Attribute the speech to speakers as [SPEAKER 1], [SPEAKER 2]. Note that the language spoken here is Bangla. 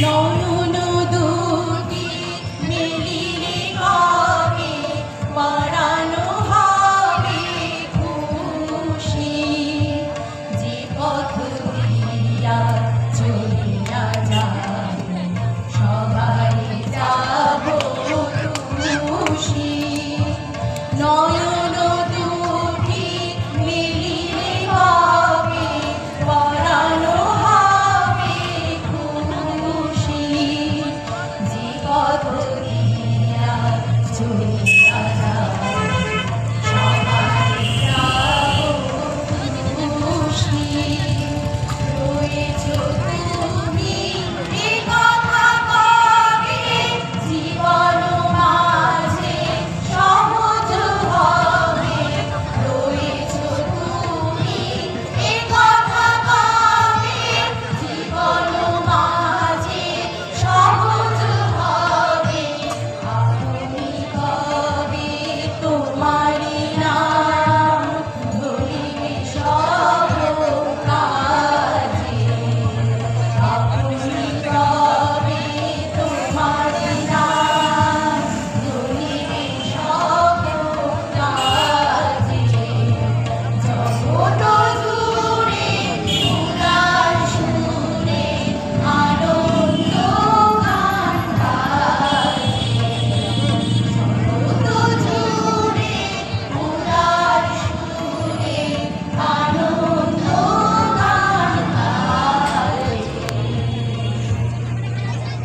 [SPEAKER 1] নয়ন দুটি মিলিলে কবে পরানো হবে খুশি। যে পথ দিয়া চলিয়া যাবে সবাই যাব খুশি। নয়ন দুটি মিলিলে কবে পরানো হবে খুশি। যে পথ দিয়া চলিয়া যাবে সবাই যাব খুশি। রয়েছ তুমি এ কথা কবে জীবন মাঝে সহজ হবে। রয়েছ তুমি এ কথা কবে জীবন মাঝে সহজ হবে। আপনি কবে তোমারি নাম ধরিবে সব কাজে। আপনি